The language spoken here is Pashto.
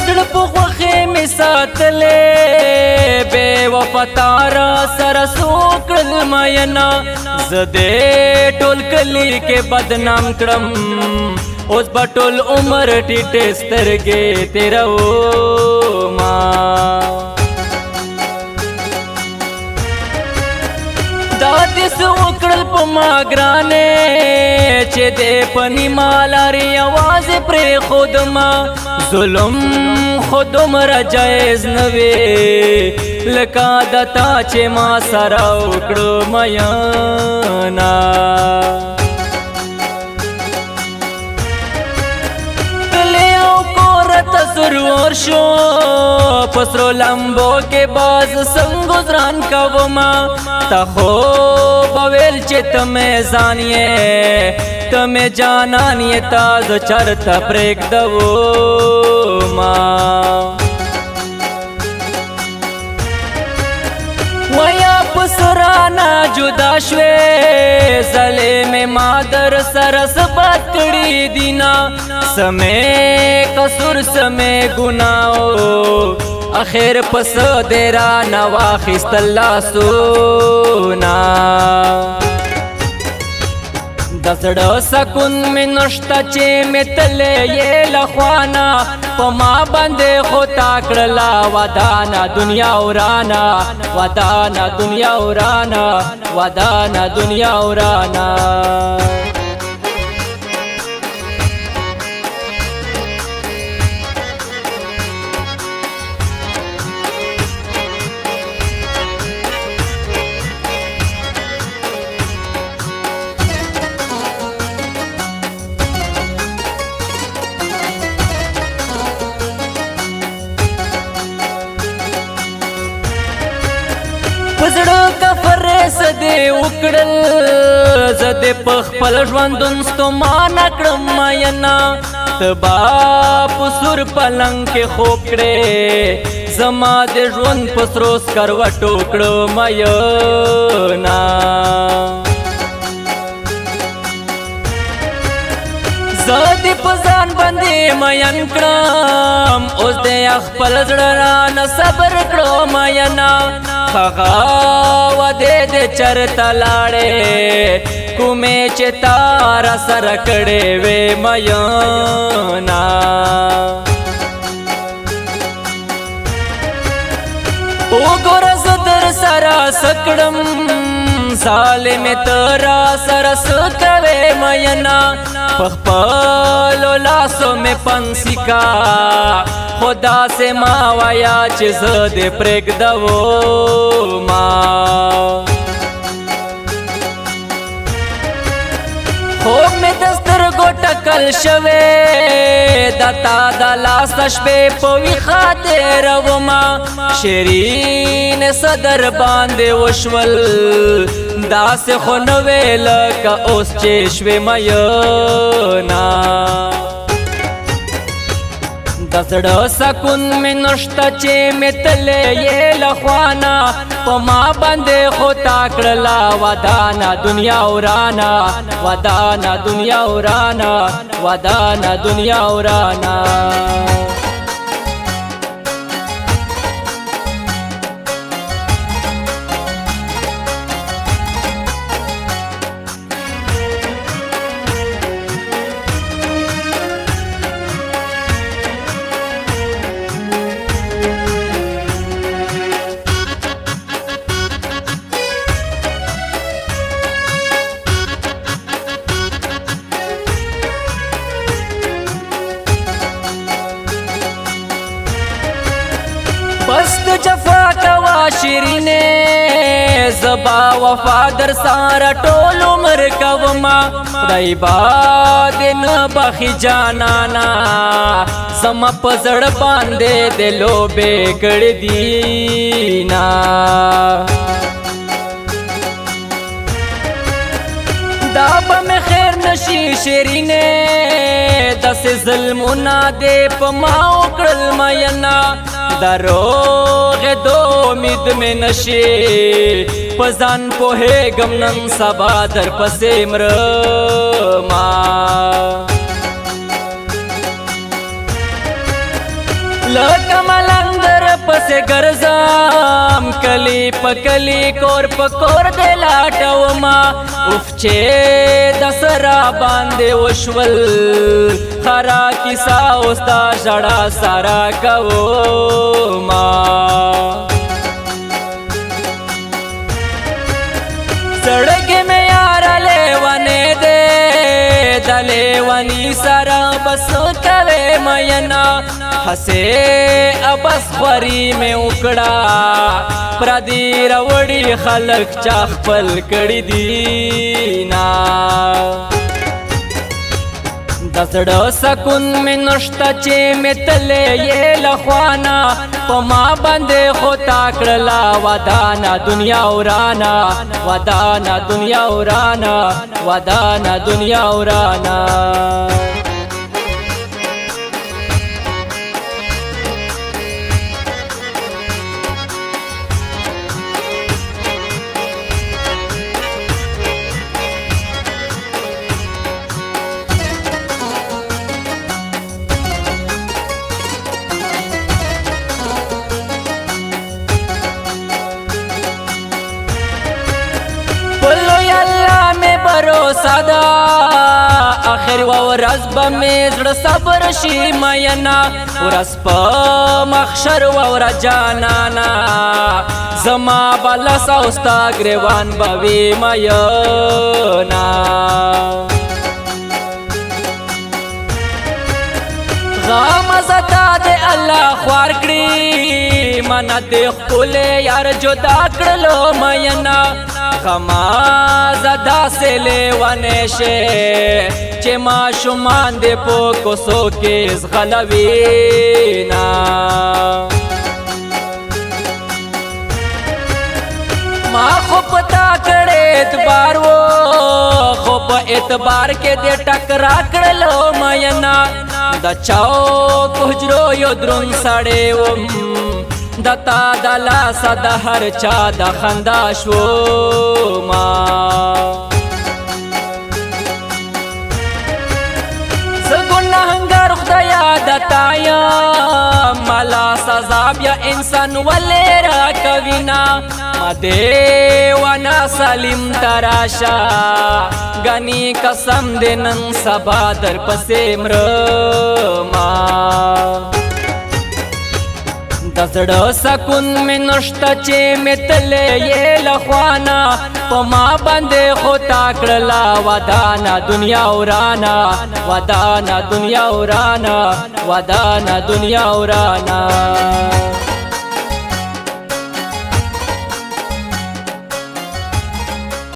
دزړه په خوښې مې ساتلې بې وفا تارا سره سوکړل مینا زه دې ټول کلي کې بدنام کړم اوس به ټول عمر ټیټې سترګې تېروما دا دې څه وکړل په ما ګرانې چې دې په نیمه لارې یوازې پرېښودما ظلم خو دومره جایز نه وې لکه د تا چې ما سره وکړو مینا سرور شو پسرو لمبو کے باز سنگ گزران کوما تا خو بویل چه تمہیں زانیے تمہیں جانانیے تاز چرتا پریک دو ما ویا پسرانا جدا شوے زلے میں مادر سرس بات کڑی دینا سمے قصور سمے گناہو اخیر پس دیرا نواخست اللہ سونا دزړه سکون می نشتا چې می تلې یې لخوانا په ما باندې خو تاکړلا ودانا دنیا ورانا ودانا دنیا ورانا ودانا دنیا ورانا پزړه کفر سدې وکړل زده په خپل ژوندون ستومانه کړم مینا تبا پسور پلنګ کې خوب کړې زما د ژوند پسروس کروټو کړو مینا زدې په ځان باندې مین کړم اوس دې خپل زړه رانه صبر کړو مینا خغا ودې دې چرته لاړې کومې چې تارا سره کړې وې مینا وګوره زه در سره سکړم ظالم ترا سره سکوې مینا پخپلو لاسو میں پنسی کا خدا سے ما ویا چې زه دې پرېږدو ما خوب مې د سترګو ټکل شوې د تا د لاس شپې په ویښه تېرومه شیرین صدر باندې وشول داسې خو نه وې لکه اوس چې شوې مینا د زړه سکون مې نشته چې مې تلې یې لخوانا په ما باندې خو تا کړلا ودانا دنیا ورانا ودانا دنیا ورانا ودانا دنیا ورانا پست جفا کوا شیرینه زبا وفا در سارا ټول عمر کوما خدای باد نه بخي جانانا سم پزړ باندې دلو به کړ دینا دا به خیر نشي شیرینه دس ظلمونه دې په ما وکړل مینا دروغ دو امید میں نشی پزان پوہے گمنن سبا در پسے مرما پسې ګرځم کلی په کلی کور په کور دې لاټوما اوف چې د سرا باندې وشول خرا کیسا اوس دا ژړا سارا کوما سړګې مې یار لیونې دې د لیوني سره بس کوې مینا هسې ابس خوري مې وکړه پردي راوړي خلک چا خپل کړي دینا د زړه سکون مې نشته چې مې تلې یې له خوانا په ما باندې خو تا کړله ودانه دنیا ورانه ودانه دنیا ورانه ودانه دنیا ورانه भरोसा दा आखिर ورځ به مې زړه صبر شي مینا ورځ په محشر ور جانانا زما بلس او ستا ګریوان به وي مینا غم زتا دې الله خوار کړي منا دې خپل یار جدا کړلو مینا غما زدا سے لیوانے شے چے ما شمان دے پو کوسو کیس غلوینا ما خوب تا کڑے اعتبار وہ خوب اعتبار کے دے ٹکرا کڑلو مینا دا چاو کجرو یو درون ساڑے وم دتا دلا صد هر چا د خندا شو ما زګنهنګر خدایا دتا یا ملا سزا بیا انسان ولې را کوینا ما دې وانا سلیم تراشا غنی قسم دې نن سبا در پسې مرما د زړه سکون مې نشته چې مې تلې یې له خوانا په ما باندې خو تا کړله ودانه دنیا ورانه ودانه دنیا ورانه ودانه دنیا ورانه